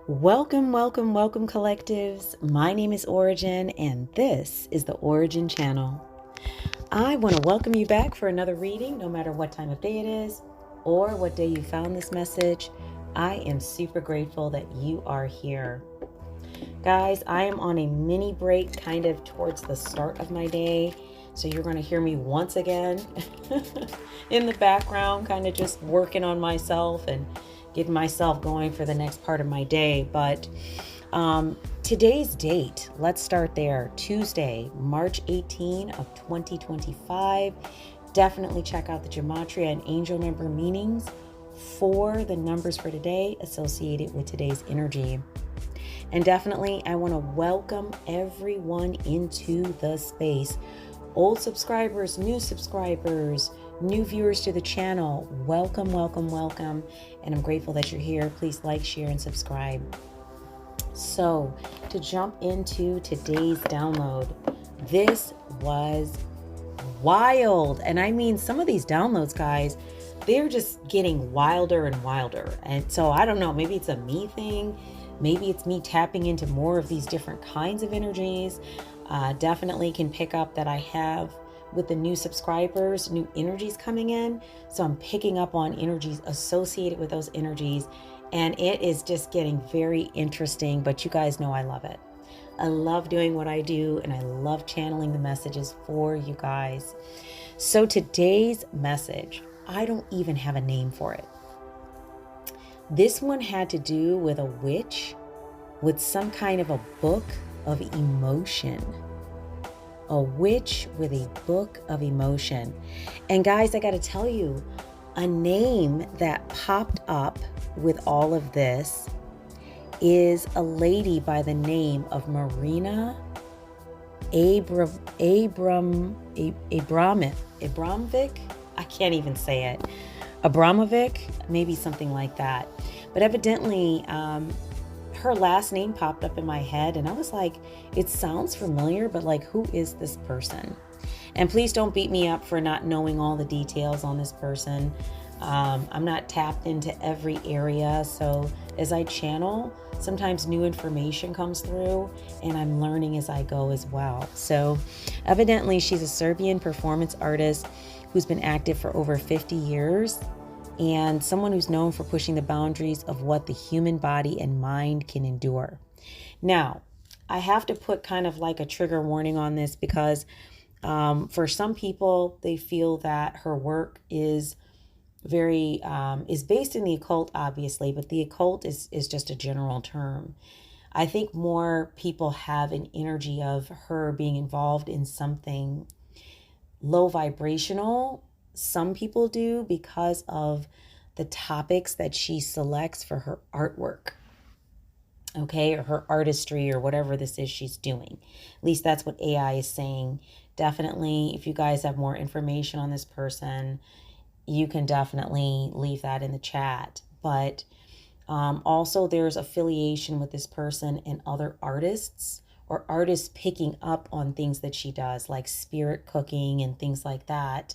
Welcome, welcome, welcome, collectives. My name is Ora-gen, and this is the Ora-gen Channel. I want to welcome you back for another reading, no matter what time of day it is or what day you found this message. I am super grateful that you are here. Guys, I am on a mini break kind of towards the start of my day. So you're going to hear me once again in the background, kind of just working on myself and getting myself going for the next part of my day. But today's date, let's start there. Tuesday, March 18 of 2025. Definitely check out the gematria and angel number meanings for the numbers for today associated with today's energy. And definitely, I want to welcome everyone into the space. Old subscribers, new viewers to the channel. Welcome, welcome, welcome. And I'm grateful that you're here. Please like, share, and subscribe. So, to jump into today's download, this was wild. And I mean, some of these downloads, guys, they're just getting wilder and wilder. And so, I don't know, maybe it's a me thing. Maybe it's me tapping into more of these different kinds of energies. Definitely can pick up that I have with the new subscribers, new energies coming in. So I'm picking up on energies associated with those energies. And it is just getting very interesting. But you guys know I love it. I love doing what I do. And I love channeling the messages for you guys. So today's message, I don't even have a name for it. This one had to do with a witch with some kind of a book of emotion. A witch with a book of emotion. And guys, I got to tell you, a name that popped up with all of this is a lady by the name of Marina Abramovic. I can't even say it. Abramovic, maybe something like that. But evidently, her last name popped up in my head and I was like, it sounds familiar, but like, who is this person? And please don't beat me up for not knowing all the details on this person. I'm not tapped into every area. So as I channel, sometimes new information comes through and I'm learning as I go as well. So evidently she's a Serbian performance artist who's been active for over 50 years. And someone who's known for pushing the boundaries of what the human body and mind can endure. Now, I have to put kind of like a trigger warning on this because for some people, they feel that her work is is based in the occult, obviously, but the occult is just a general term. I think more people have an energy of her being involved in something low vibrational. Some people do because of the topics that she selects for her artwork, okay, or her artistry or whatever this is she's doing. At least that's what AI is saying. Definitely, if you guys have more information on this person, you can definitely leave that in the chat. But also there's affiliation with this person and other artists or artists picking up on things that she does, like spirit cooking and things like that.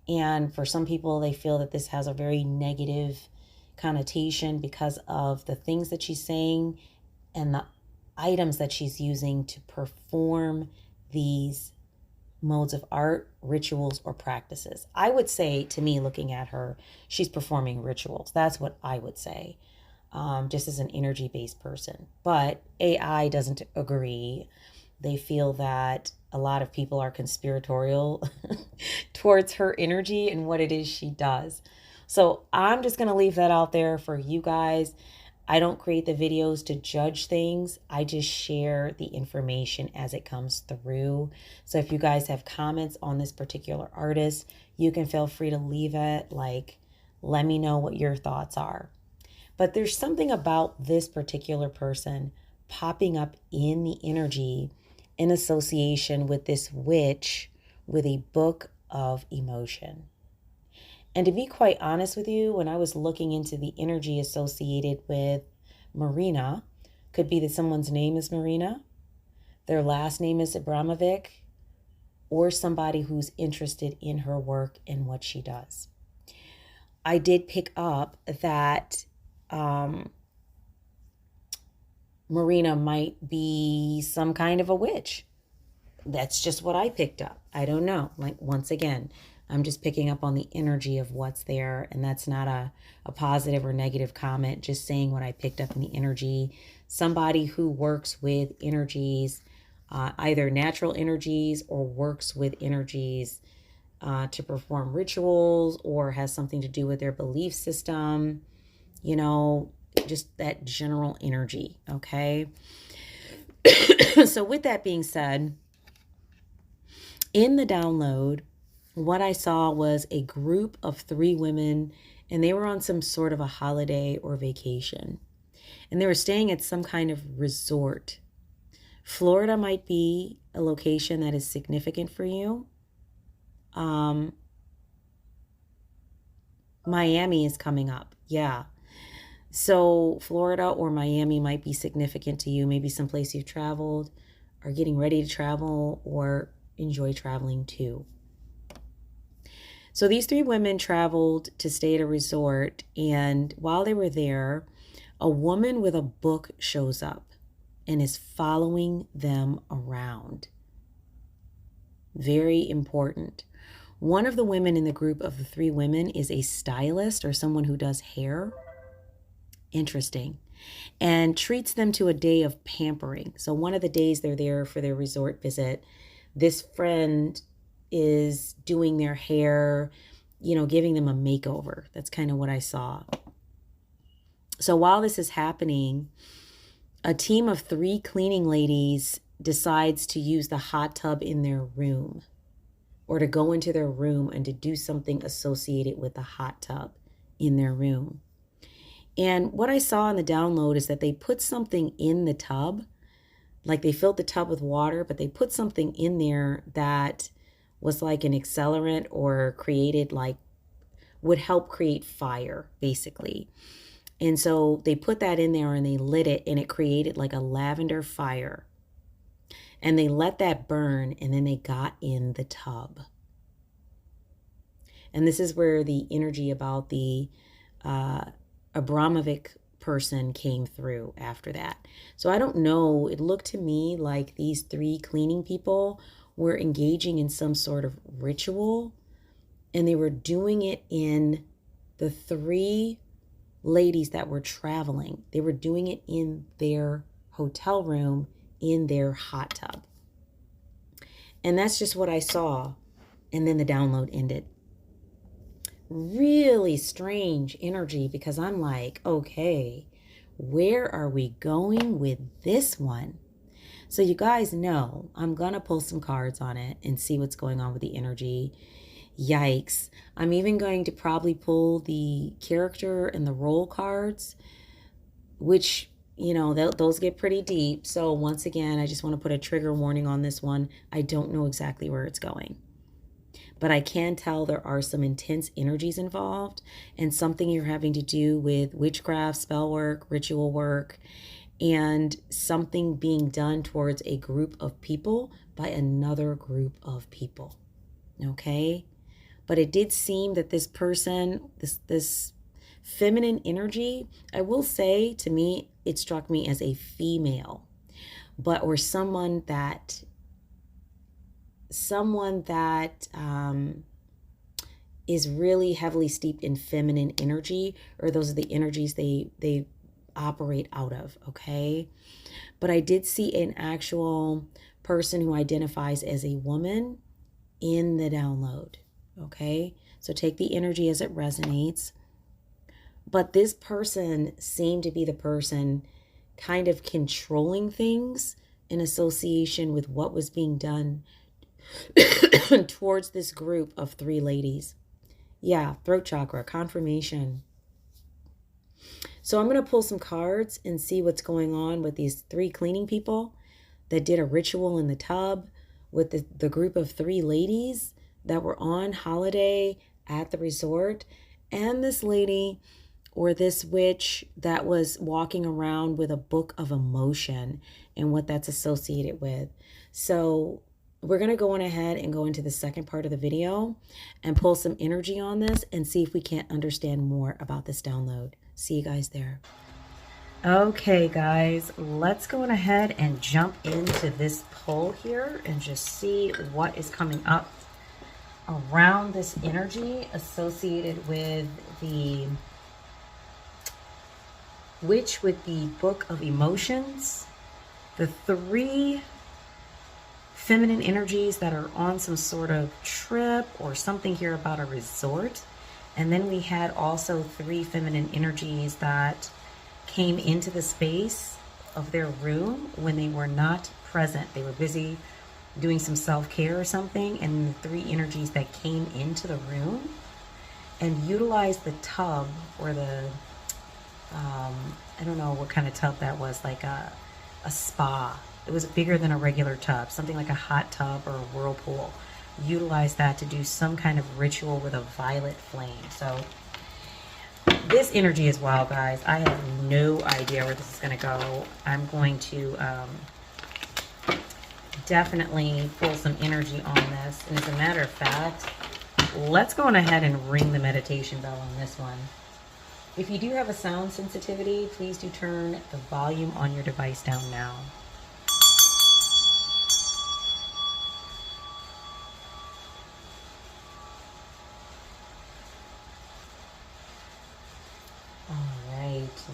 And for some people, they feel that this has a very negative connotation because of the things that she's saying and the items that she's using to perform these modes of art, rituals, or practices. I would say, to me, looking at her, she's performing rituals. That's what I would say, just as an energy-based person. But AI doesn't agree. They feel that a lot of people are conspiratorial towards her energy and what it is she does. So I'm just going to leave that out there for you guys. I don't create the videos to judge things. I just share the information as it comes through. So if you guys have comments on this particular artist, you can feel free to leave it. Like, let me know what your thoughts are. But there's something about this particular person popping up in the energy in association with this witch with a book of emotion. And to be quite honest with you, when I was looking into the energy associated with Marina, could be that someone's name is Marina, their last name is Abramovic, or somebody who's interested in her work and what she does. I did pick up that Marina might be some kind of a witch. That's just what I picked up. I don't know. Like, once again, I'm just picking up on the energy of what's there. And that's not a positive or negative comment, just saying what I picked up in the energy. Somebody who works with energies, either natural energies or works with energies to perform rituals or has something to do with their belief system, you know, just that general energy. Okay. So with that being said, in the download, what I saw was a group of 3 women, and they were on some sort of a holiday or vacation. And they were staying at some kind of resort. Florida might be a location that is significant for you. Miami is coming up. Yeah. So Florida or Miami might be significant to you. Maybe someplace you've traveled or getting ready to travel or enjoy traveling too. So these 3 women traveled to stay at a resort, and while they were there, a woman with a book shows up and is following them around. Very important. One of the women in the group of the 3 women is a stylist or someone who does hair. Interesting. And treats them to a day of pampering. So one of the days they're there for their resort visit, this friend is doing their hair, you know, giving them a makeover. That's kind of what I saw. So while this is happening, a team of 3 cleaning ladies decides to use the hot tub in their room, or to go into their room and to do something associated with the hot tub in their room. And what I saw in the download is that they put something in the tub, like they filled the tub with water, but they put something in there that was like an accelerant or created like, would help create fire, basically. And so they put that in there and they lit it, and it created like a lavender fire. And they let that burn, and then they got in the tub. And this is where the energy about the Abramovic person came through after that. So I don't know. It looked to me like these 3 cleaning people were engaging in some sort of ritual, and they were doing it in the 3 ladies that were traveling. They were doing it in their hotel room, in their hot tub. And that's just what I saw. And then the download ended. Really strange energy, because I'm like, okay, where are we going with this one? So you guys know I'm going to pull some cards on it and see what's going on with the energy. Yikes. I'm even going to probably pull the character and the role cards, which, you know, those get pretty deep. So once again, I just want to put a trigger warning on this one. I don't know exactly where it's going, but I can tell there are some intense energies involved, and something you're having to do with witchcraft, spell work, ritual work, and something being done towards a group of people by another group of people. Okay? But it did seem that this person, this feminine energy, I will say, to me, it struck me as a female, or someone that is really heavily steeped in feminine energy, or those are the energies they operate out of. Okay. But I did see an actual person who identifies as a woman in the download. Okay. So take the energy as it resonates. But this person seemed to be the person kind of controlling things in association with what was being done towards this group of 3 ladies. Yeah, throat chakra, confirmation. So I'm going to pull some cards and see what's going on with these 3 cleaning people that did a ritual in the tub with the group of 3 ladies that were on holiday at the resort, and this lady or this witch that was walking around with a book of emotion and what that's associated with. So we're going to go on ahead and go into the second part of the video and pull some energy on this and see if we can't understand more about this download. See you guys there. Okay, guys, let's go ahead and jump into this pull here and just see what is coming up around this energy associated with the witch with the Book of Emotions, the three feminine energies that are on some sort of trip or something here about a resort. And then we had also three feminine energies that came into the space of their room when they were not present. They were busy doing some self-care or something, and the three energies that came into the room and utilized the tub or the I don't know what kind of tub that was, like a spa. It was bigger than a regular tub, something like a hot tub or a whirlpool. Utilize that to do some kind of ritual with a violet flame. So this energy as well, guys, I have no idea where this is going to go. I'm going to definitely pull some energy on this. And as a matter of fact, let's go on ahead and ring the meditation bell on this one. If you do have a sound sensitivity, please do turn the volume on your device down now.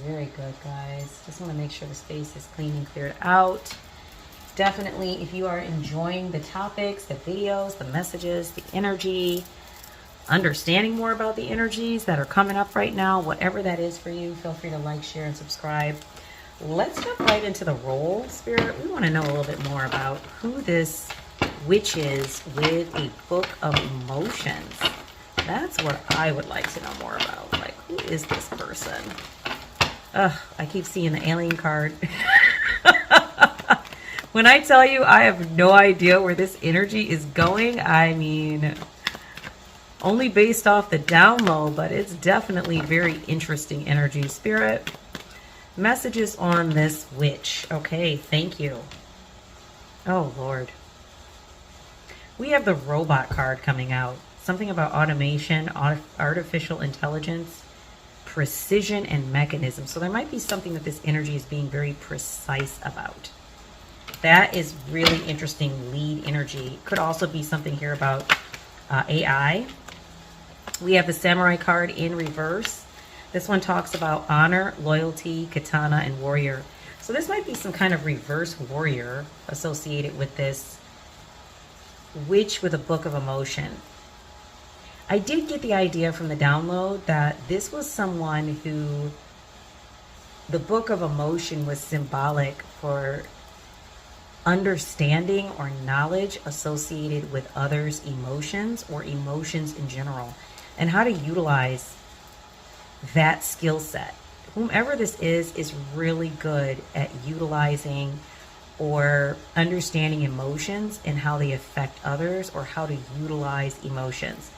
Very good, guys. Just want to make sure the space is clean and cleared out. Definitely, if you are enjoying the topics, the videos, the messages, the energy, understanding more about the energies that are coming up right now, whatever that is for you, feel free to like, share, and subscribe. Let's jump right into the role, Spirit. We want to know a little bit more about who this witch is with a Book of Emotions. That's what I would like to know more about. Like, who is this person? I keep seeing the alien card. When I tell you I have no idea where this energy is going, I mean, only based off the download, but it's definitely very interesting energy. Spirit, messages on this witch. Okay, thank you. Oh, Lord. We have the robot card coming out. Something about automation, artificial intelligence, precision, and mechanism. So there might be something that this energy is being very precise about. That is really interesting lead energy. Could also be something here about AI. We have the Samurai card in reverse. This one talks about honor, loyalty, katana, and warrior. So this might be some kind of reverse warrior associated with this witch with a Book of Emotion. I did get the idea from the download that this was someone who the Book of Emotion was symbolic for understanding or knowledge associated with others' emotions or emotions in general, and how to utilize that skill set. Whomever this is really good at utilizing or understanding emotions and how they affect others, or how to utilize emotions,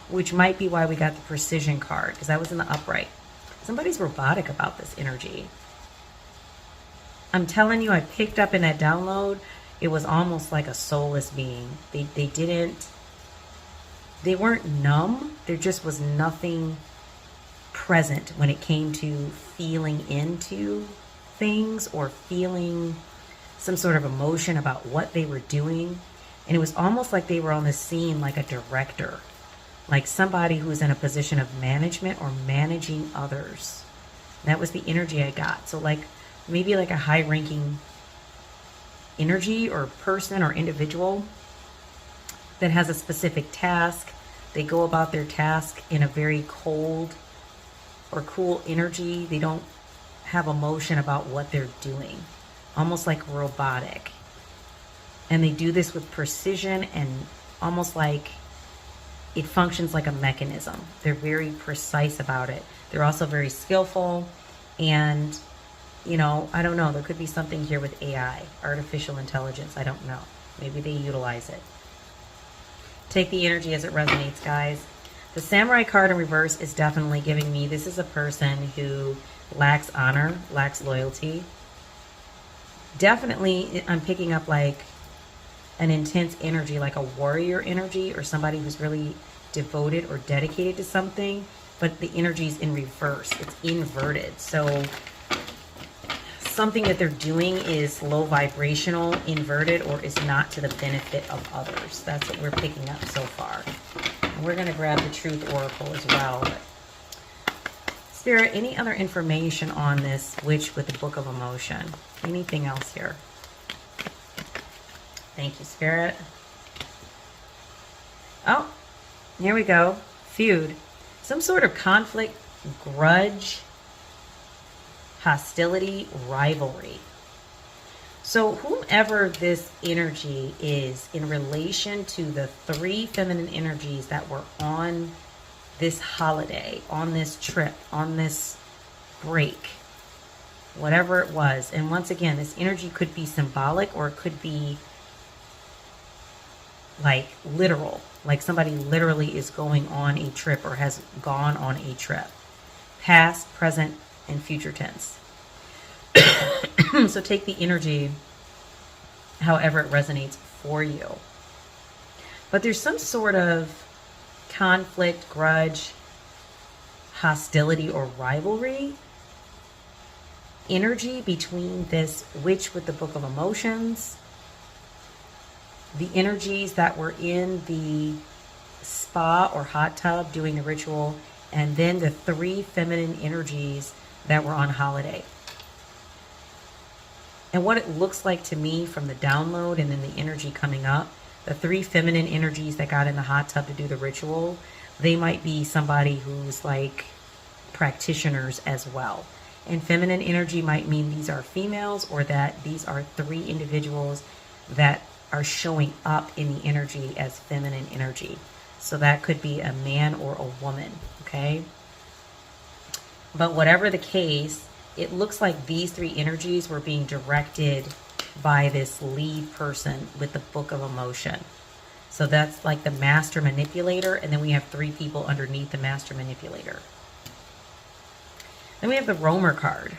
which might be why we got the precision card, because that was in the upright. Somebody's robotic about this energy. I'm telling you, I picked up in that download, it was almost like a soulless being. They weren't numb. There just was nothing present when it came to feeling into things or feeling some sort of emotion about what they were doing. And it was almost like they were on the scene like a director, like somebody who was in a position of management or managing others. That was the energy I got. So like maybe like a high-ranking energy or person or individual that has a specific task. They go about their task in a very cold or cool energy. They don't have emotion about what they're doing, almost like robotic. And they do this with precision and almost like it functions like a mechanism. They're very precise about it. They're also very skillful. And, you know, I don't know. There could be something here with AI, artificial intelligence. I don't know. Maybe they utilize it. Take the energy as it resonates, guys. The Samurai card in reverse is definitely giving me this is a person who lacks honor, lacks loyalty. Definitely, I'm picking up like an intense energy, like a warrior energy, or somebody who's really devoted or dedicated to something, but the energy is in reverse. It's inverted. So something that they're doing is low vibrational, inverted, or is not to the benefit of others. That's what we're picking up so far. And we're going to grab the Truth Oracle as well. But Spirit, any other information on this witch with the Book of Emotion? Anything else here? Thank you, Spirit. Oh, here we go. Feud. Some sort of conflict, grudge, hostility, rivalry. So whomever this energy is in relation to the 3 feminine energies that were on this holiday, on this trip, on this break, whatever it was. And once again, this energy could be symbolic, or it could be like literal, like somebody literally is going on a trip or has gone on a trip. Past, present, and future tense. So take the energy however it resonates for you. But there's some sort of conflict, grudge, hostility, or rivalry energy between this witch with the Book of Emotions, the energies that were in the spa or hot tub doing the ritual, and then the 3 feminine energies that were on holiday. And what it looks like to me from the download and then the energy coming up, the 3 feminine energies that got in the hot tub to do the ritual, they might be somebody who's like practitioners as well. And feminine energy might mean these are females, or that these are 3 individuals that are showing up in the energy as feminine energy. So that could be a man or a woman, okay? But whatever the case, it looks like these 3 energies were being directed by this lead person with the Book of Emotion. So that's like the master manipulator, and then we have 3 people underneath the master manipulator. Then we have the roamer card.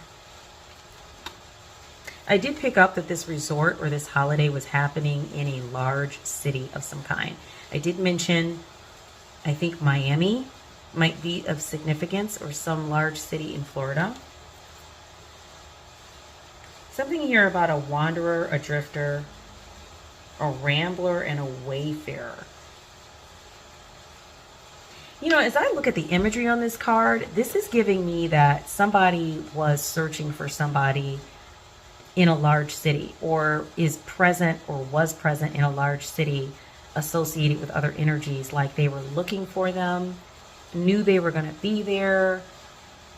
I did pick up that this resort or this holiday was happening in a large city of some kind. I did mention, I think Miami might be of significance, or some large city in Florida. Something here about a wanderer, a drifter, a rambler, and a wayfarer. You know, as I look at the imagery on this card, this is giving me that somebody was searching for somebody in a large city, or is present or was present in a large city associated with other energies, like they were looking for them, knew they were going to be there,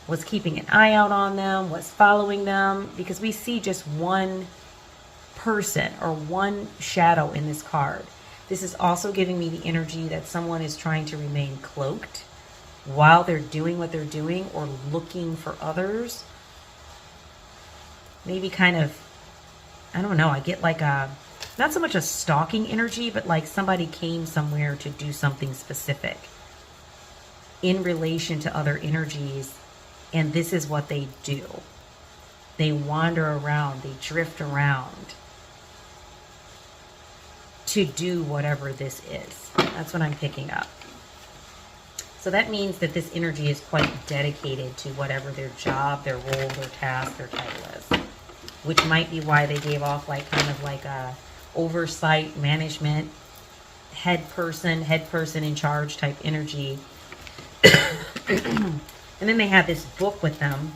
was keeping an eye out on them, was following them, because we see just one person or one shadow in this card. This is also giving me the energy that someone is trying to remain cloaked while they're doing what they're doing, or looking for others. Maybe kind of, I don't know, I get like a, not so much a stalking energy, but like somebody came somewhere to do something specific in relation to other energies. And this is what they do. They wander around, they drift around to do whatever this is. That's what I'm picking up. So that means that this energy is quite dedicated to whatever their job, their role, their task, their title is. Which might be why they gave off like kind of like a oversight, management, head person in charge type energy. And then they had this book with them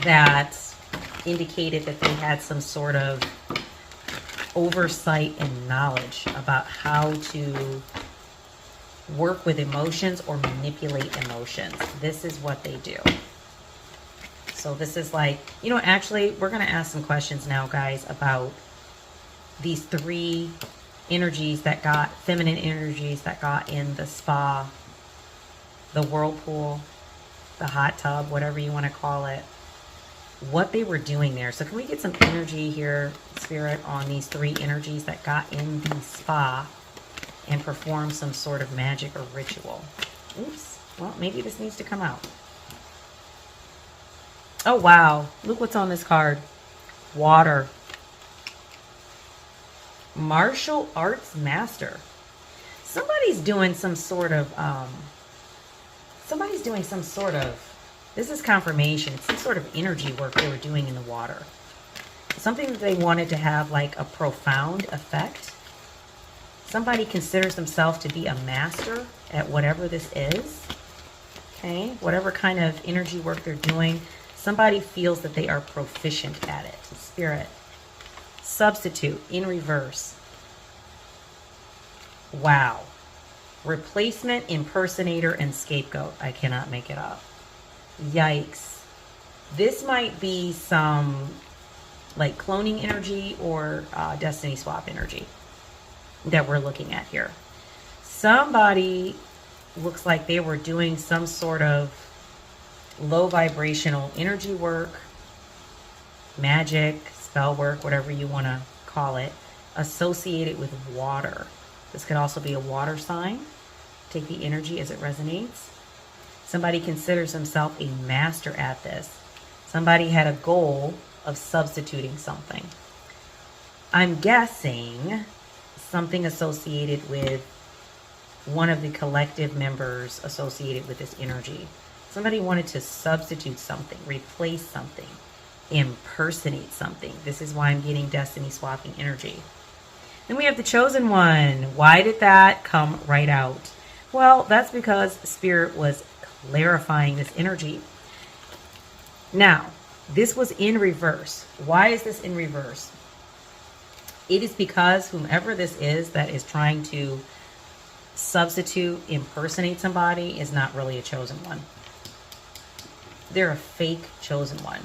that indicated that they had some sort of oversight and knowledge about how to work with emotions or manipulate emotions. This is what they do. So this is like, you know, actually, we're going to ask some questions now, guys, about these 3 energies that got, feminine energies that got in the spa, the whirlpool, the hot tub, whatever you want to call it, what they were doing there. So can we get some energy here, Spirit, on these 3 energies that got in the spa and perform some sort of magic or ritual? Oops. Well, maybe this needs to come out. Oh, wow. Look what's on this card. Water. Martial arts master. Somebody's doing some sort of, This is confirmation. It's some sort of energy work they were doing in the water. Something that they wanted to have like a profound effect. Somebody considers themselves to be a master at whatever this is. Okay, whatever kind of energy work they're doing, somebody feels that they are proficient at it. Spirit. Substitute in reverse. Wow. Replacement, impersonator, and scapegoat. I cannot make it up. Yikes. This might be some like cloning energy or destiny swap energy that we're looking at here. Somebody looks like they were doing some sort of low vibrational energy work, magic, spell work, whatever you want to call it, associated with water. This could also be a water sign. Take the energy as it resonates. Somebody considers himself a master at this. Somebody had a goal of substituting something. I'm guessing something associated with one of the collective members associated with this energy. Somebody wanted to substitute something, replace something, impersonate something. This is why I'm getting destiny swapping energy. Then we have the chosen one. Why did that come right out? Well, that's because Spirit was clarifying this energy. Now, this was in reverse. Why is this in reverse? It is because whomever this is that is trying to substitute, impersonate somebody is not really a chosen one. They're a fake chosen one.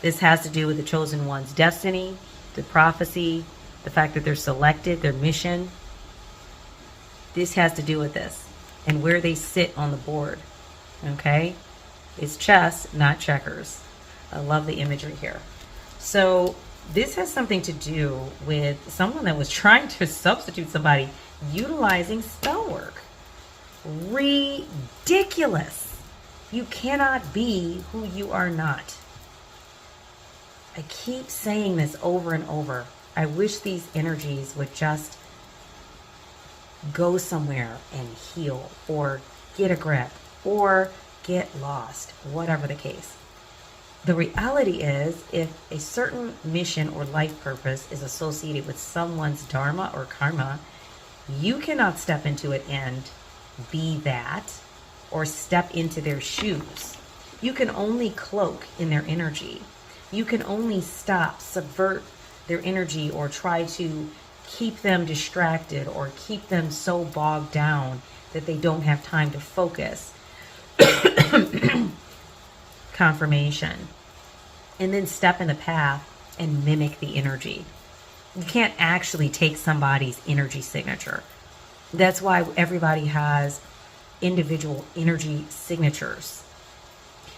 This has to do with the chosen one's destiny, the prophecy, the fact that they're selected, their mission. This has to do with this and where they sit on the board. Okay? It's chess, not checkers. I love the imagery here. So this has something to do with someone that was trying to substitute somebody utilizing spell work. Ridiculous. You cannot be who you are not. I keep saying this over and over. I wish these energies would just go somewhere and heal or get a grip or get lost, whatever the case. The reality is, if a certain mission or life purpose is associated with someone's dharma or karma, you cannot step into it and be that or step into their shoes. You can only cloak in their energy. You can only stop, subvert their energy, or try to keep them distracted or keep them so bogged down that they don't have time to focus. Confirmation. And then step in the path and mimic the energy. You can't actually take somebody's energy signature. That's why everybody has individual energy signatures.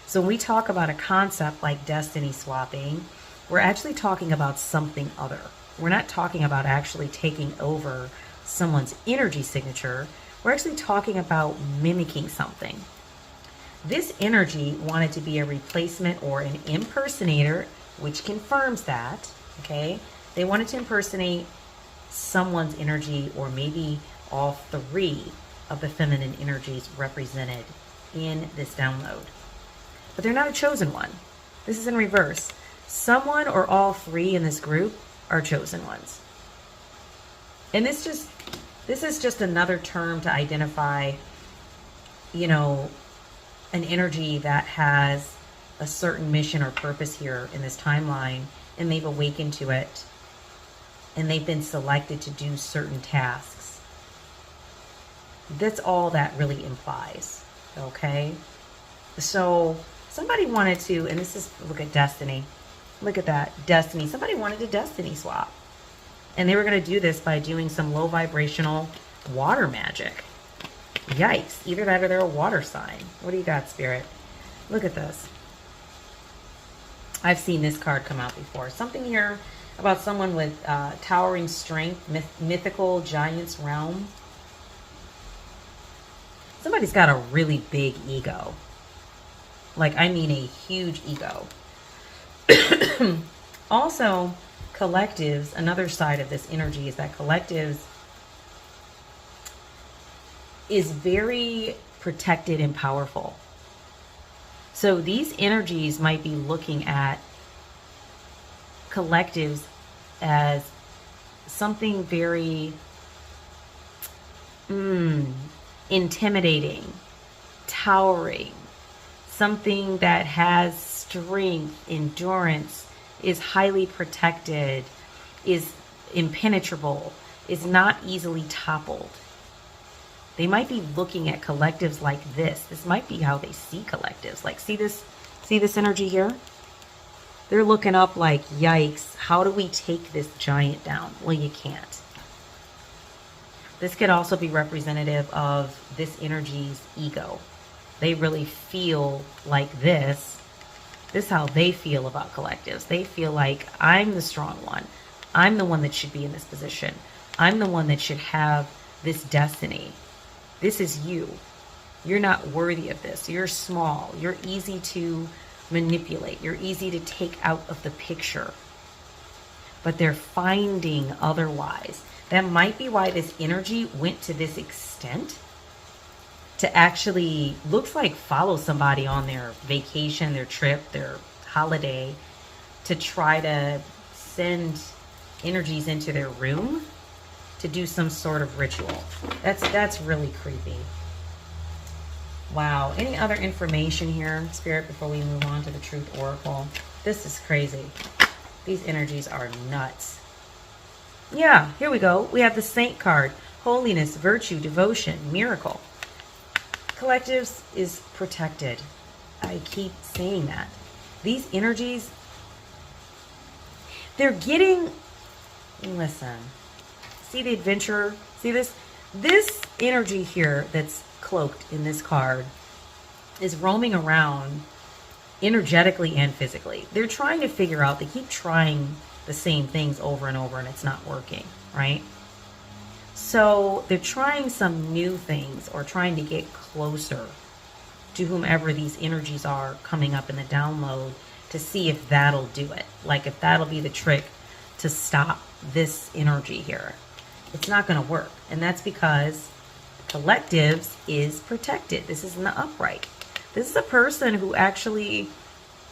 So when we talk about a concept like destiny swapping, we're actually talking about something other. We're not talking about actually taking over someone's energy signature. We're actually talking about mimicking something. This energy wanted to be a replacement or an impersonator, which confirms that, okay? They wanted to impersonate someone's energy, or maybe all three of the feminine energies represented in this download. But they're not a chosen one. This is in reverse. Someone or all three in this group are chosen ones. And this is just another term to identify, an energy that has a certain mission or purpose here in this timeline, and they've awakened to it, and they've been selected to do certain tasks. That's all that really implies, okay? So somebody wanted to, and this is, look at destiny. Look at that, destiny. Somebody wanted to destiny swap. And they were going to do this by doing some low vibrational water magic. Yikes. Either that or they're a water sign. What do you got, Spirit? Look at this. I've seen this card come out before. Something here about someone with towering strength, mythical giant's realm. Somebody's got a really big ego. Like, I mean a huge ego. Also, collectives, another side of this energy is that collectives is very protected and powerful. So these energies might be looking at collectives as something very intimidating, towering, something that has strength, endurance, is highly protected, is impenetrable, is not easily toppled. They might be looking at collectives like this. This might be how they see collectives. Like, see this energy here? They're looking up like, yikes, how do we take this giant down? Well, you can't. This could also be representative of this energy's ego. They really feel like this. This is how they feel about collectives. They feel like, I'm the strong one. I'm the one that should be in this position. I'm the one that should have this destiny. This is you. You're not worthy of this. You're small. You're easy to manipulate. You're easy to take out of the picture. But they're finding otherwise. That might be why this energy went to this extent to actually, looks like, follow somebody on their vacation, their trip, their holiday, to try to send energies into their room to do some sort of ritual. That's really creepy. Wow. Any other information here, Spirit, before we move on to the Truth Oracle? This is crazy. These energies are nuts. Yeah, here we go. We have the Saint card. Holiness, virtue, devotion, miracle. Collectives is protected. I keep saying that. These energies, they're getting, listen, see the adventure? See this? This energy here that's cloaked in this card is roaming around energetically and physically. They're trying to figure out, they keep trying the same things over and over and it's not working, right? So they're trying some new things or trying to get closer to whomever these energies are coming up in the download to see if that'll do it. Like if that'll be the trick to stop this energy here. It's not going to work. And that's because collectives is protected. This isn't the upright. This is a person who actually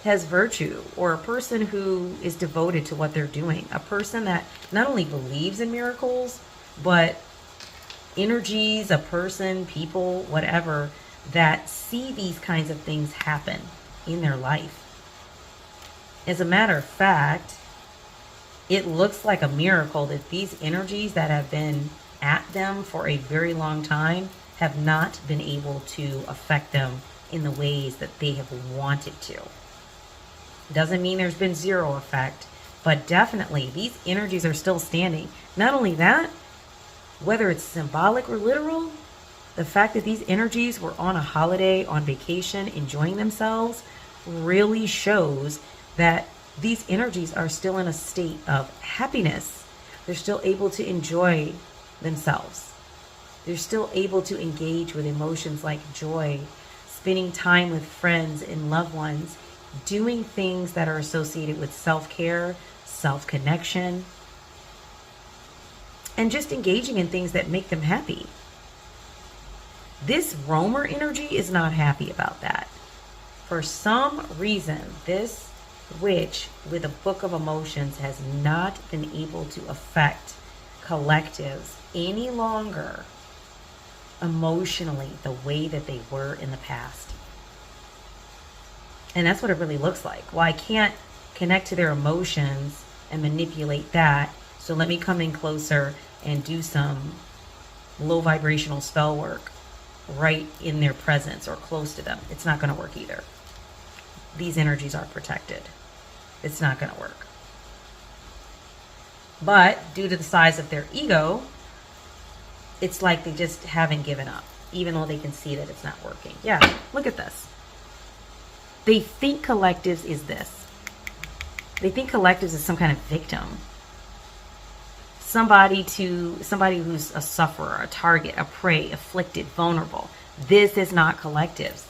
has virtue, or a person who is devoted to what they're doing. A person that not only believes in miracles, but energies, a person, people, whatever, that see these kinds of things happen in their life. As a matter of fact, it looks like a miracle that these energies that have been at them for a very long time have not been able to affect them in the ways that they have wanted to. Doesn't mean there's been zero effect, but definitely these energies are still standing. Not only that, whether it's symbolic or literal, the fact that these energies were on a holiday, on vacation, enjoying themselves, really shows that these energies are still in a state of happiness. They're still able to enjoy themselves. They're still able to engage with emotions like joy, spending time with friends and loved ones, doing things that are associated with self-care, self-connection, and just engaging in things that make them happy. This roamer energy is not happy about that. For some reason, this witch with a book of emotions has not been able to affect collectives any longer emotionally the way that they were in the past. And that's what it really looks like. Well, I can't connect to their emotions and manipulate that, so let me come in closer and do some low vibrational spell work right in their presence or close to them. It's not going to work either. These energies are protected. It's not going to work. But due to the size of their ego, it's like they just haven't given up, even though they can see that it's not working. Yeah, look at this. They think collectives is this. They think collectives is some kind of victim. Somebody who's a sufferer, a target, a prey, afflicted, vulnerable. This is not collectives.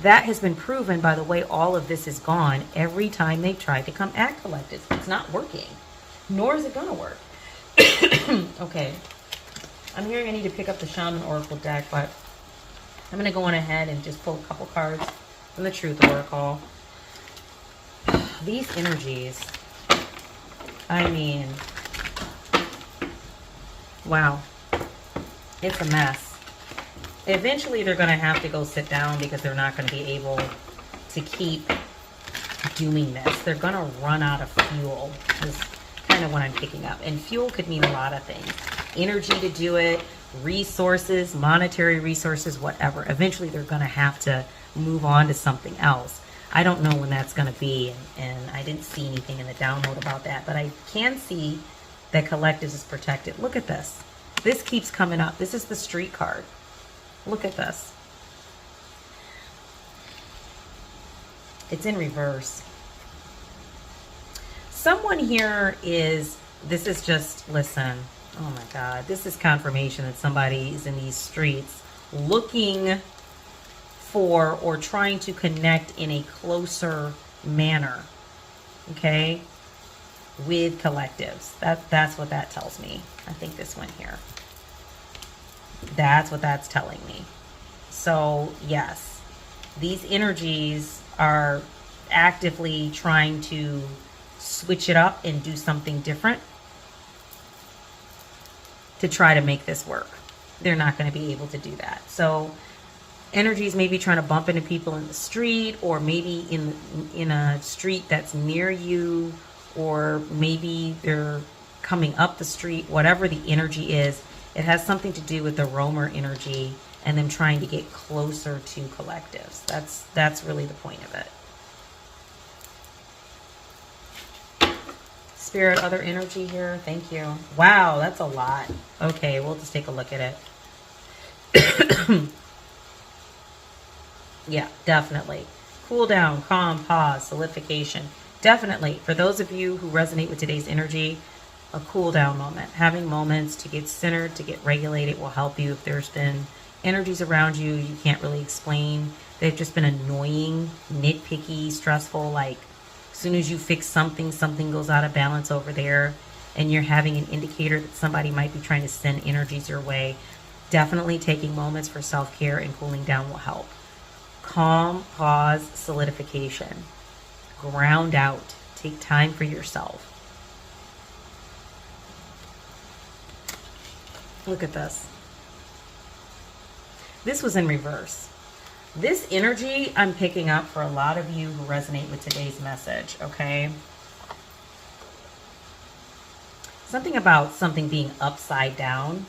That has been proven by the way all of this has gone every time they've tried to come at collectives. It's not working, nor is it going to work. Okay. I'm hearing I need to pick up the Shaman Oracle deck, but I'm going to go on ahead and just pull a couple cards from the Truth Oracle. These energies, I mean, wow, it's a mess. Eventually, they're going to have to go sit down because they're not going to be able to keep doing this. They're going to run out of fuel, is kind of what I'm picking up. And fuel could mean a lot of things. Energy to do it, resources, monetary resources, whatever. Eventually, they're going to have to move on to something else. I don't know when that's going to be, and I didn't see anything in the download about that, but I can see that collectives is protected. Look at this. This keeps coming up. This is the Street card. Look at this. It's in reverse. Someone here is, this is just, listen, oh my God, this is confirmation that somebody is in these streets looking for or trying to connect in a closer manner, okay, with collectives. That's what that tells me. I think this one here. That's what that's telling me. So yes, these energies are actively trying to switch it up and do something different to try to make this work. They're not going to be able to do that. So energies maybe trying to bump into people in the street, or maybe in a street that's near you, or maybe they're coming up the street. Whatever the energy is, it has something to do with the roamer energy and them trying to get closer to collectives. That's really the point of it. Spirit, other energy here. Thank you. Wow, that's a lot. Okay, we'll just take a look at it. Yeah, definitely. Cool down, calm, pause, solidification. Definitely. For those of you who resonate with today's energy, a cool down moment. Having moments to get centered, to get regulated will help you. If there's been energies around you you can't really explain, they've just been annoying, nitpicky, stressful, like as soon as you fix something, something goes out of balance over there, and you're having an indicator that somebody might be trying to send energies your way, definitely taking moments for self-care and cooling down will help. Calm, pause, solidification. Ground out. Take time for yourself. Look at this. This was in reverse. This energy I'm picking up for a lot of you who resonate with today's message, okay? Something about something being upside down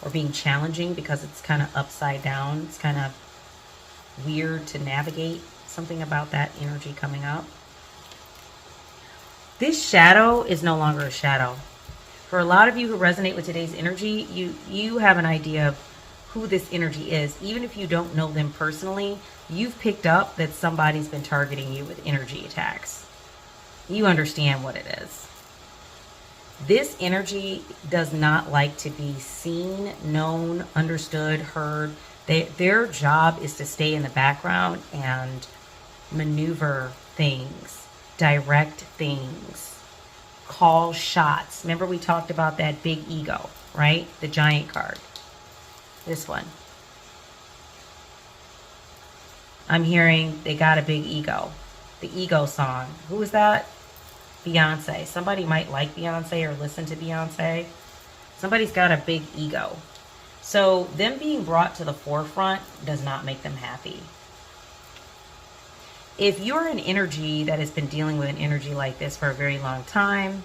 or being challenging because it's kind of upside down. It's kind of weird to navigate. Something about that energy coming up. This shadow is no longer a shadow. For a lot of you who resonate with today's energy, you have an idea of who this energy is. Even if you don't know them personally, you've picked up that somebody's been targeting you with energy attacks. You understand what it is. This energy does not like to be seen, known, understood, heard. Their job is to stay in the background and maneuver things, direct things, call shots. Remember we talked about that big ego, right? The Giant card. This one. I'm hearing they got a big ego. The ego song. Who is that? Beyonce. Somebody might like Beyonce or listen to Beyonce. Somebody's got a big ego. So them being brought to the forefront does not make them happy. If you're an energy that has been dealing with an energy like this for a very long time,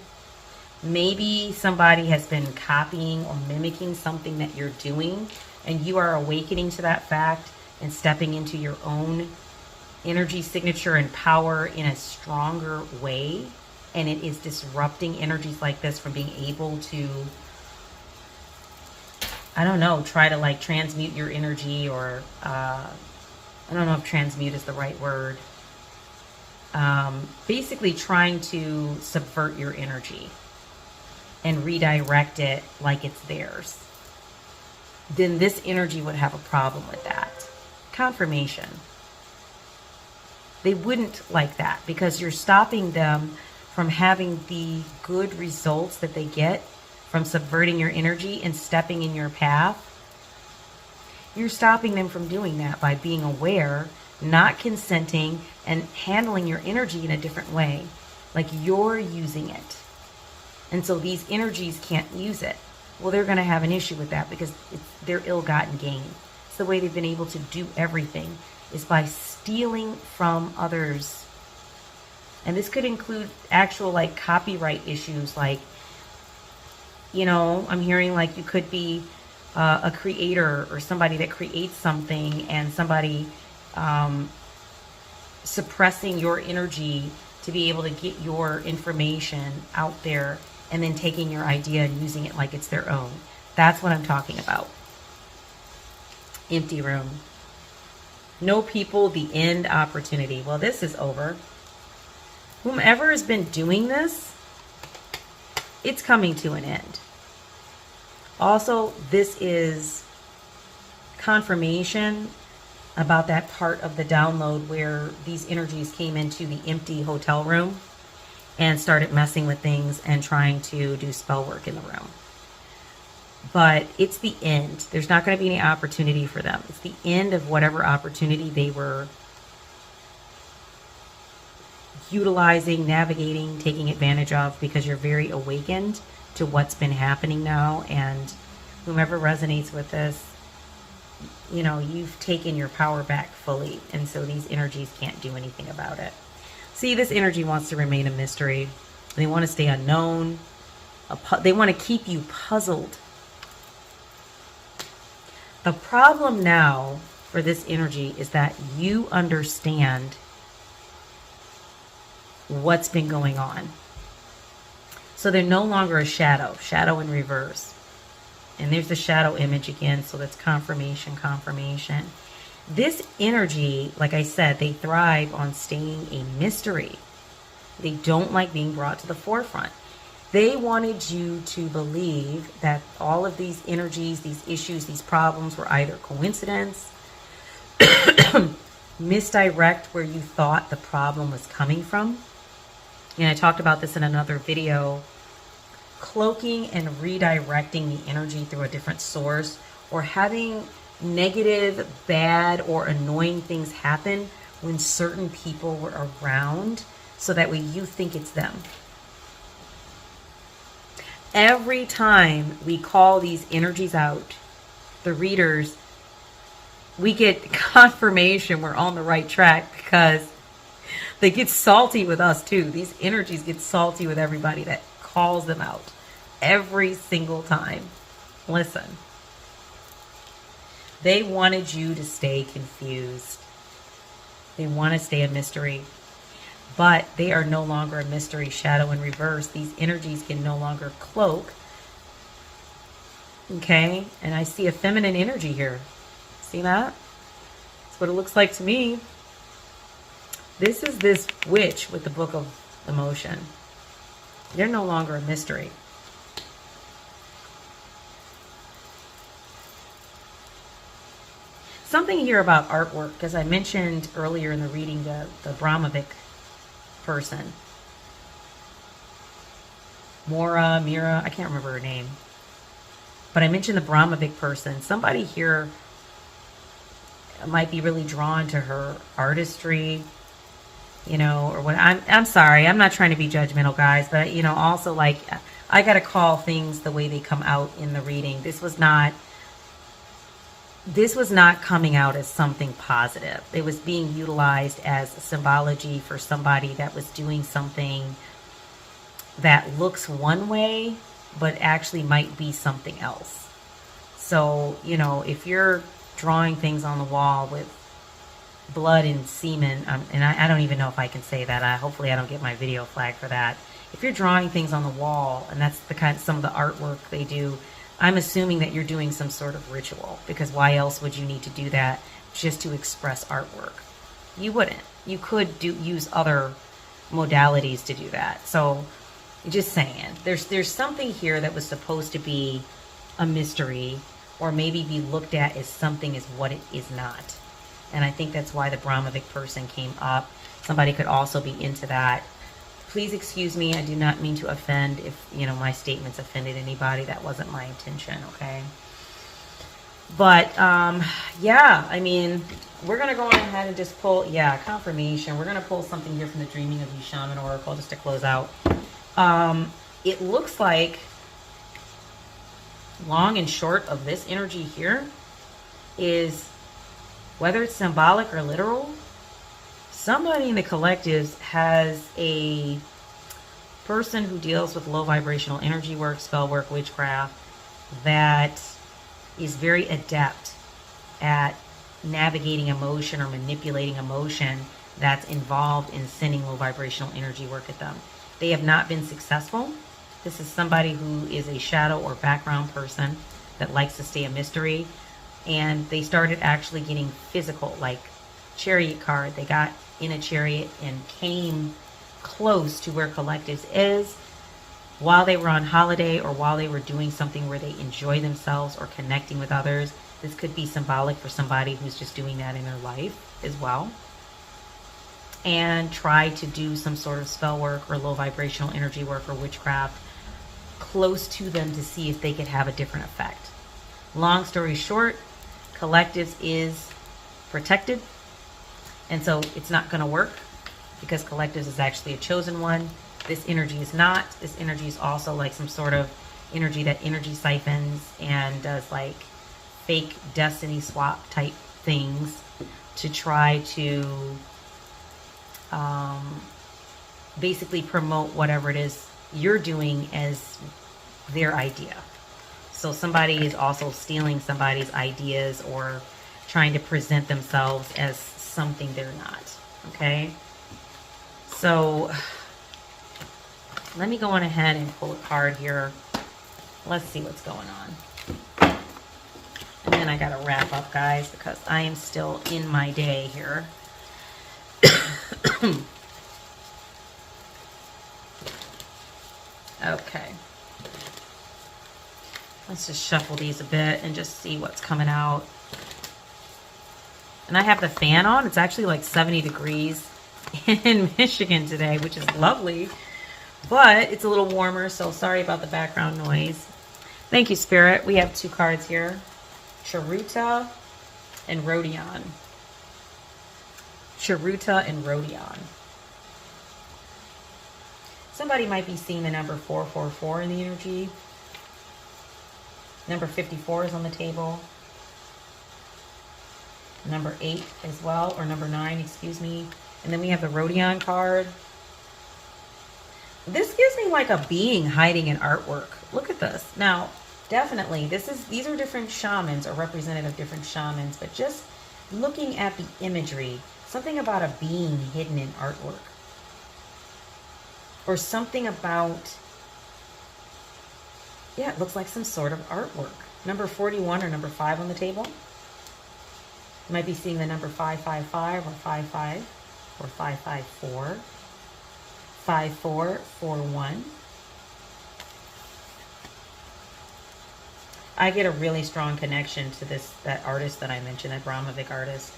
maybe somebody has been copying or mimicking something that you're doing, and you are awakening to that fact and stepping into your own energy signature and power in a stronger way, and it is disrupting energies like this from being able to, I don't know, try to like transmute your energy, or I don't know if transmute is the right word. Basically trying to subvert your energy and redirect it like it's theirs, then this energy would have a problem with that. Confirmation. They wouldn't like that because you're stopping them from having the good results that they get from subverting your energy and stepping in your path. You're stopping them from doing that by being aware not consenting and handling your energy in a different way. Like you're using it. And so these energies can't use it. Well, they're going to have an issue with that because it's their ill-gotten gain. It's the way they've been able to do everything is by stealing from others. And this could include actual like copyright issues. Like, you know, I'm hearing like you could be a creator or somebody that creates something and somebody suppressing your energy to be able to get your information out there and then taking your idea and using it like it's their own. That's what I'm talking about. Empty room. No people, the end, opportunity. Well, this is over. Whomever has been doing this, it's coming to an end. Also, this is confirmation about that part of the download where these energies came into the empty hotel room and started messing with things and trying to do spell work in the room. But it's the end. There's not going to be any opportunity for them. It's the end of whatever opportunity they were utilizing, navigating, taking advantage of, because you're very awakened to what's been happening now. And whomever resonates with this, you know, you've taken your power back fully. And so these energies can't do anything about it. See, this energy wants to remain a mystery. They want to stay unknown. They want to keep you puzzled. The problem now for this energy is that you understand what's been going on. So they're no longer a shadow in reverse. And there's the shadow image again, so that's confirmation, confirmation. This energy, like I said, they thrive on staying a mystery. They don't like being brought to the forefront. They wanted you to believe that all of these energies, these issues, these problems were either coincidence, misdirect where you thought the problem was coming from. And I talked about this in another video. Cloaking and redirecting the energy through a different source, or having negative, bad, or annoying things happen when certain people were around, so that way you think it's them. Every time we call these energies out, the readers, we get confirmation we're on the right track, because they get salty with us too. These energies get salty with everybody that calls them out every single time. Listen, they wanted you to stay confused. They want to stay a mystery, but they are no longer a mystery. Shadow in reverse. These energies can no longer cloak. Okay, and I see a feminine energy here. See that? That's what it looks like to me. This is this witch with the Book of Emotion. They're no longer a mystery. Something here about artwork, because I mentioned earlier in the reading the Brahmavic person. Mira, I can't remember her name. But I mentioned the Brahmavic person. Somebody here might be really drawn to her artistry, you know, or what. I'm sorry, I'm not trying to be judgmental, guys, but you know, also like I gotta call things the way they come out in the reading. This was not coming out as something positive. It was being utilized as symbology for somebody that was doing something that looks one way, but actually might be something else. So, you know, if you're drawing things on the wall with blood and semen, and I don't even know if I can say that. Hopefully I don't get my video flagged for that. If you're drawing things on the wall, and that's the kind, some of the artwork they do, I'm assuming that you're doing some sort of ritual, because why else would you need to do that just to express artwork? You wouldn't. You could use other modalities to do that. So just saying, there's something here that was supposed to be a mystery, or maybe be looked at as something as what it is not. And I think that's why the Brahmavic person came up. Somebody could also be into that. Please excuse me, I do not mean to offend. If, you know, my statements offended anybody, that wasn't my intention, okay? But yeah, I mean, we're going to go ahead and just pull, yeah, confirmation. We're going to pull something here from the Dreaming of You Shaman Oracle just to close out. It looks like long and short of this energy here is, whether it's symbolic or literal, somebody in the collectives has a person who deals with low vibrational energy work, spell work, witchcraft, that is very adept at navigating emotion or manipulating emotion that's involved in sending low vibrational energy work at them. They have not been successful. This is somebody who is a shadow or background person that likes to stay a mystery. And they started actually getting physical, like chariot card. They got in a chariot and came close to where collectives is while they were on holiday or while they were doing something where they enjoy themselves or connecting with others. This could be symbolic for somebody who's just doing that in their life as well. And try to do some sort of spell work or low vibrational energy work or witchcraft close to them to see if they could have a different effect. Long story short, collectives is protected, and so it's not going to work because collectives is actually a chosen one. This energy is not. This energy is also like some sort of energy that energy siphons and does like fake destiny swap type things to try to basically promote whatever it is you're doing as their idea. So somebody is also stealing somebody's ideas or trying to present themselves as something they're not. Okay? So let me go on ahead and pull a card here. Let's see what's going on. And then I got to wrap up, guys, because I am still in my day here. Okay. Let's just shuffle these a bit and just see what's coming out. And I have the fan on. It's actually like 70 degrees in Michigan today, which is lovely. But it's a little warmer, so sorry about the background noise. Thank you, Spirit. We have two cards here. Charuta and Ora-gen. Charuta and Ora-gen. Somebody might be seeing the number 444 in the energy. Number 54 is on the table. Number 8 as well, or number 9, excuse me. And then we have the Ora-gen card. This gives me like a being hiding in artwork. Look at this. Now, definitely, these are different shamans or representative of different shamans, but just looking at the imagery, something about a being hidden in artwork. Or something about, yeah, it looks like some sort of artwork. Number 41 or number 5 on the table. You might be seeing the number 555 or 55 or 554. 5441. I get a really strong connection to that artist that I mentioned, that Brahmavic artist.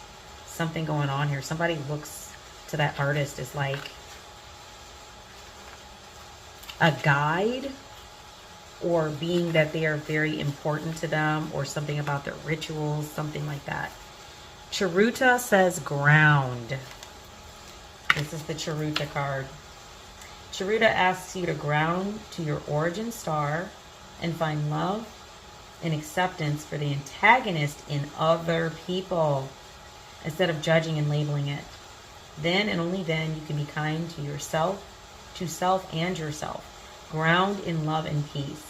Something going on here. Somebody looks to that artist as like a guide, or being that they are very important to them, or something about their rituals, something like that. Charuta says ground. This is the Charuta card. Charuta asks you to ground to your origin star and find love and acceptance for the antagonist in other people instead of judging and labeling it. Then and only then you can be kind to yourself, to self and yourself. Ground in love and peace.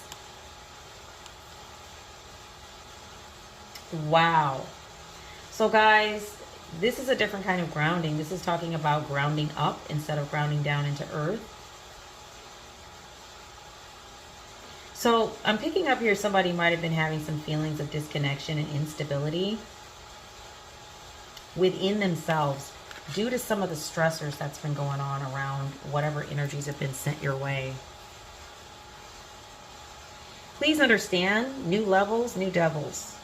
Wow. So guys, this is a different kind of grounding. This is talking about grounding up instead of grounding down into earth. So I'm picking up here somebody might have been having some feelings of disconnection and instability within themselves due to some of the stressors that's been going on around whatever energies have been sent your way. Please understand, new levels, new devils.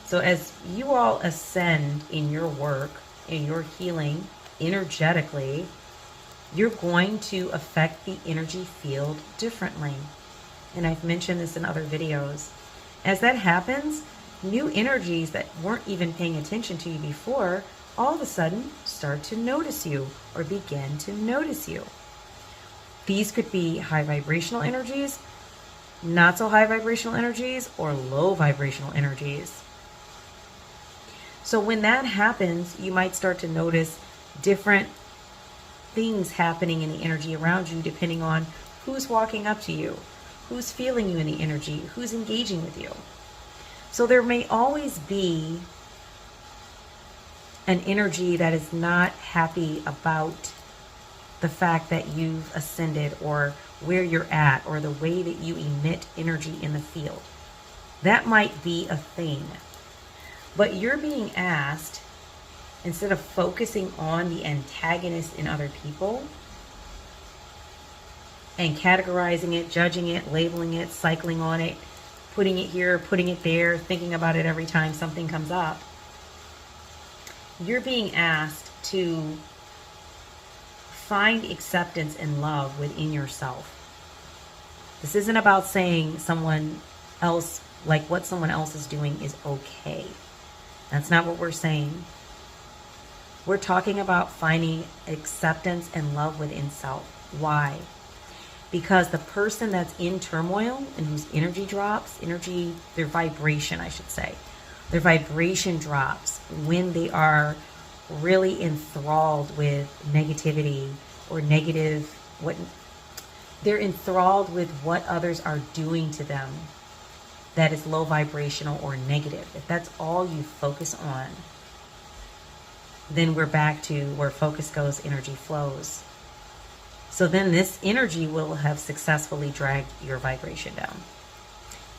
So as you all ascend in your work, in your healing, energetically, you're going to affect the energy field differently. And I've mentioned this in other videos. As that happens, new energies that weren't even paying attention to you before all of a sudden start to notice you or begin to notice you. These could be high vibrational energies, not so high vibrational energies, or low vibrational energies. So when that happens, you might start to notice different things happening in the energy around you depending on who's walking up to you, who's feeling you in the energy, who's engaging with you. So there may always be an energy that is not happy about the fact that you've ascended or where you're at or the way that you emit energy in the field. That might be a thing. But you're being asked, instead of focusing on the antagonist in other people and categorizing it, judging it, labeling it, cycling on it, putting it here, putting it there, thinking about it every time something comes up, you're being asked to find acceptance and love within yourself. This isn't about saying someone else, like what someone else is doing is okay. That's not what we're saying. We're talking about finding acceptance and love within self. Why? Because the person that's in turmoil and whose energy drops, their vibration, I should say, their vibration drops when they are really enthralled with negativity or they're enthralled with what others are doing to them that is low vibrational or negative. If that's all you focus on, then we're back to where focus goes, energy flows. So then this energy will have successfully dragged your vibration down.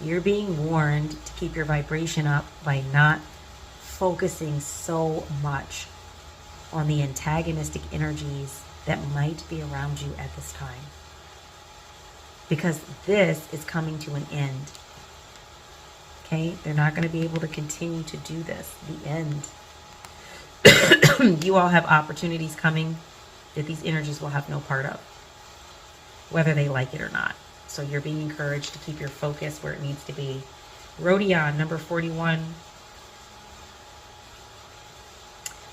You're being warned to keep your vibration up by not focusing so much on the antagonistic energies that might be around you at this time. Because this is coming to an end. Okay? They're not going to be able to continue to do this. The end. You all have opportunities coming that these energies will have no part of, whether they like it or not. So you're being encouraged to keep your focus where it needs to be. Ora-gen, number 41.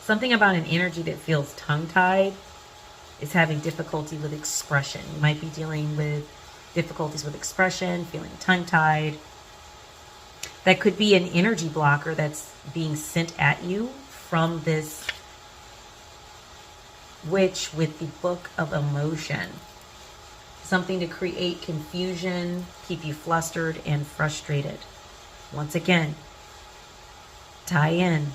Something about an energy that feels tongue-tied is having difficulty with expression. You might be dealing with difficulties with expression, feeling tongue-tied. That could be an energy blocker that's being sent at you from this witch with the book of emotion. Something to create confusion, keep you flustered and frustrated. Once again, tie in.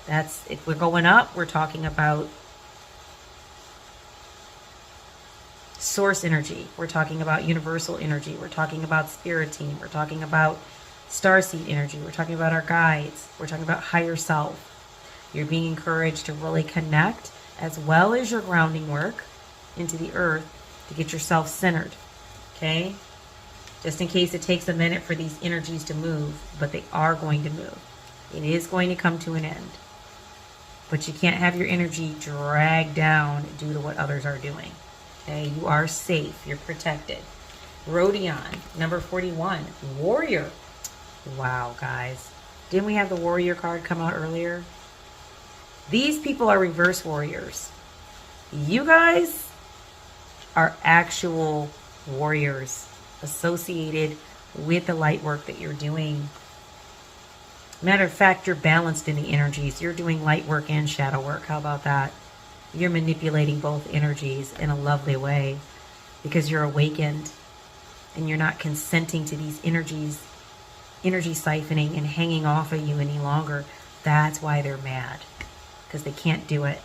That's, if we're going up, we're talking about source energy. We're talking about universal energy. We're talking about spirit team. We're talking about starseed energy. We're talking about our guides. We're talking about higher self. You're being encouraged to really connect, as well as your grounding work into the earth, to get yourself centered. Okay? Just in case it takes a minute for these energies to move, but they are going to move. It is going to come to an end. But you can't have your energy dragged down due to what others are doing. Okay? You are safe. You're protected. Ora-gen, number 41. Warrior. Wow, guys. Didn't we have the warrior card come out earlier? These people are reverse warriors. You guys are actual warriors associated with the light work that you're doing. Matter of fact, you're balanced in the energies. You're doing light work and shadow work. How about that? You're manipulating both energies in a lovely way because you're awakened and you're not consenting to these energies, energy siphoning and hanging off of you any longer. That's why they're mad, because they can't do it.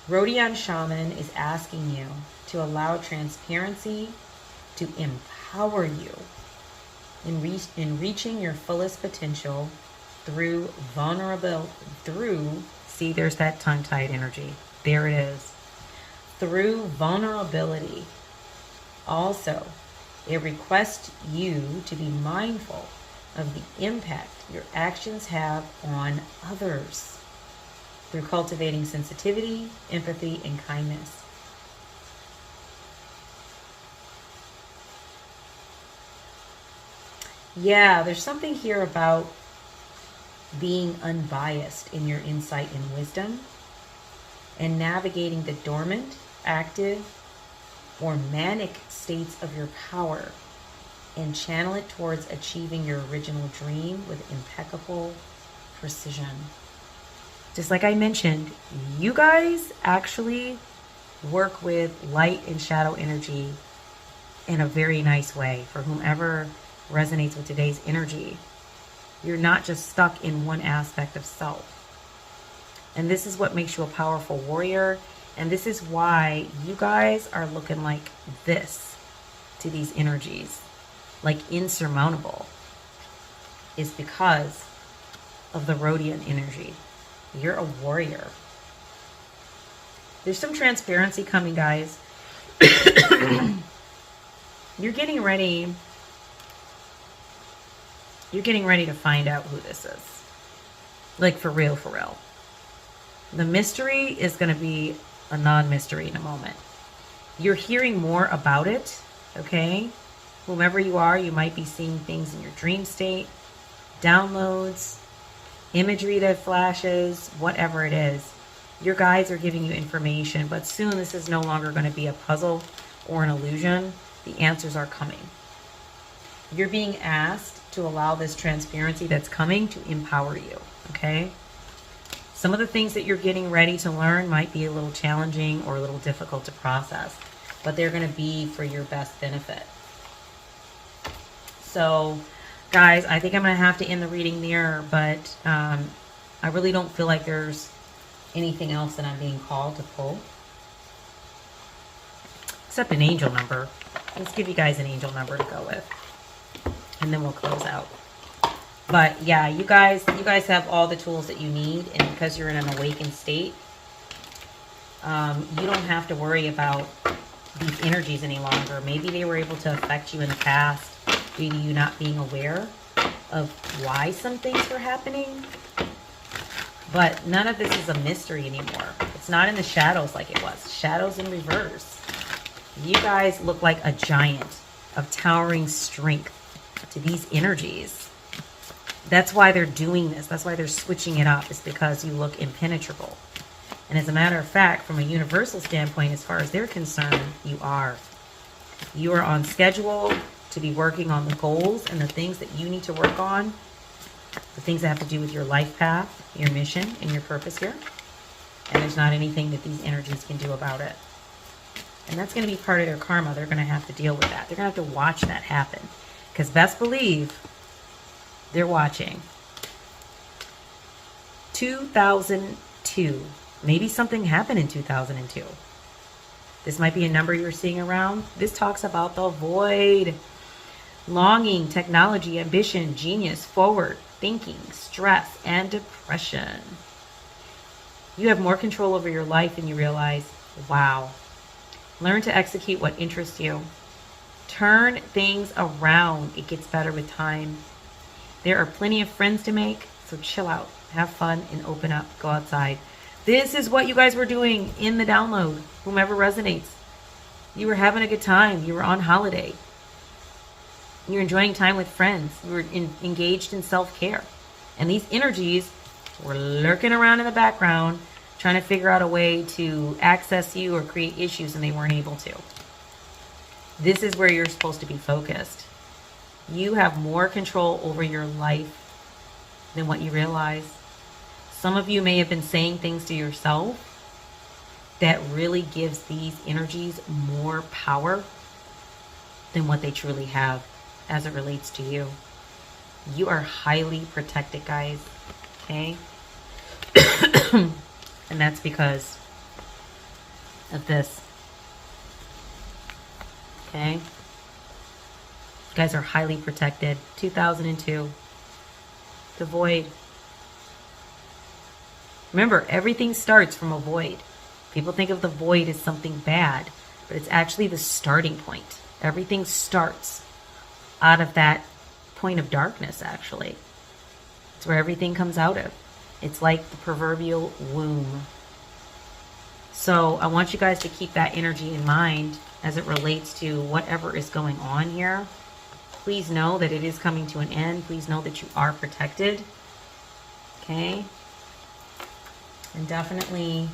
Ora-gen Shaman is asking you to allow transparency to empower you in reaching your fullest potential through see, there's that tongue-tied energy. There it is. Through vulnerability. Also, it requests you to be mindful of the impact your actions have on others through cultivating sensitivity, empathy, and kindness. Yeah, there's something here about being unbiased in your insight and wisdom and navigating the dormant, active, or manic states of your power and channel it towards achieving your original dream with impeccable precision. Just like I mentioned, you guys actually work with light and shadow energy in a very nice way for whomever resonates with today's energy. You're not just stuck in one aspect of self. And this is what makes you a powerful warrior. And this is why you guys are looking like this to these energies, like insurmountable, is because of the Rhodian energy. You're a warrior. There's some transparency coming, guys. You're getting ready. You're getting ready to find out who this is. Like for real, for real. The mystery is going to be a non-mystery in a moment. You're hearing more about it, okay? Whomever you are, you might be seeing things in your dream state, downloads, imagery that flashes, whatever it is. Your guides are giving you information, but soon this is no longer going to be a puzzle or an illusion. The answers are coming. You're being asked to allow this transparency that's coming to empower you, okay? Some of the things that you're getting ready to learn might be a little challenging or a little difficult to process, but they're going to be for your best benefit. So, guys, I think I'm going to have to end the reading there, but I really don't feel like there's anything else that I'm being called to pull. Except an angel number. Let's give you guys an angel number to go with. And then we'll close out. But yeah, you guys have all the tools that you need, and because you're in an awakened state, you don't have to worry about these energies any longer. Maybe they were able to affect you in the past due to you not being aware of why some things were happening. But none of this is a mystery anymore. It's not in the shadows like it was. Shadows in reverse. You guys look like a giant of towering strength to these energies. That's why they're doing this. That's why they're switching it up. It's because you look impenetrable. And as a matter of fact, from a universal standpoint, as far as they're concerned, you are. You are on schedule to be working on the goals and the things that you need to work on. The things that have to do with your life path, your mission, and your purpose here. And there's not anything that these energies can do about it. And that's going to be part of their karma. They're going to have to deal with that. They're going to have to watch that happen. Because best believe they're watching. 2002. Maybe something happened in 2002. This might be a number you're seeing around. This talks about the void. Longing, technology, ambition, genius, forward, thinking, stress, and depression. You have more control over your life than you realize. Wow. Learn to execute what interests you. Turn things around. It gets better with time. There are plenty of friends to make, so chill out, have fun, and open up. Go outside. This is what you guys were doing in the download. Whomever resonates. You were having a good time. You were on holiday. You're enjoying time with friends. You were engaged in self-care. And these energies were lurking around in the background, trying to figure out a way to access you or create issues, and they weren't able to. This is where you're supposed to be focused. You have more control over your life than what you realize. Some of you may have been saying things to yourself that really gives these energies more power than what they truly have as it relates to you. You are highly protected, guys. Okay? And that's because of this. Okay? You guys are highly protected. 2002. The void. Remember, everything starts from a void. People think of the void as something bad, but it's actually the starting point. Everything starts out of that point of darkness, actually. It's where everything comes out of. It's like the proverbial womb. So I want you guys to keep that energy in mind as it relates to whatever is going on here. please know that it is coming to an end. Please know that you are protected. Okay? And definitely,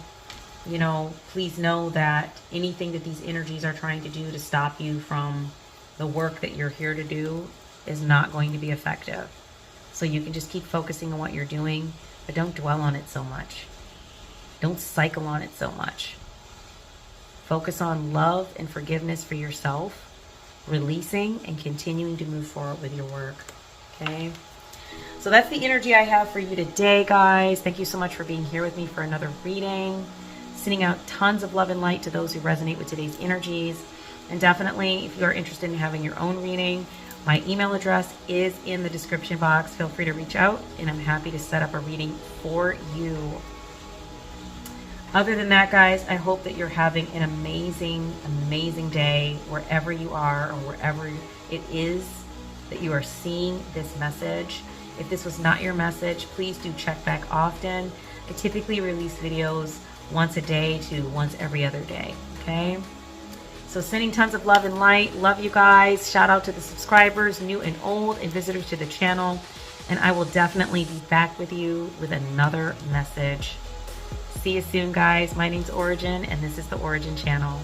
you know, please know that anything that these energies are trying to do to stop you from the work that you're here to do is not going to be effective. So you can just keep focusing on what you're doing, but don't dwell on it so much. Don't cycle on it so much. Focus on love and forgiveness for yourself, releasing and continuing to move forward with your work. Okay? So that's the energy I have for you today, guys. Thank you so much for being here with me for another reading. Sending out tons of love and light to those who resonate with today's energies. And definitely, if you are interested in having your own reading, my email address is in the description box. Feel free to reach out, and I'm happy to set up a reading for you. Other than that, guys, I hope that you're having an amazing, amazing day wherever you are or wherever it is that you are seeing this message. If this was not your message, please do check back often. I typically release videos once a day to once every other day, okay? So sending tons of love and light. Love you guys. Shout out to the subscribers, new and old, and visitors to the channel. And I will definitely be back with you with another message. See you soon, guys. My name's Ora-gen, and this is the Ora-gen Channel.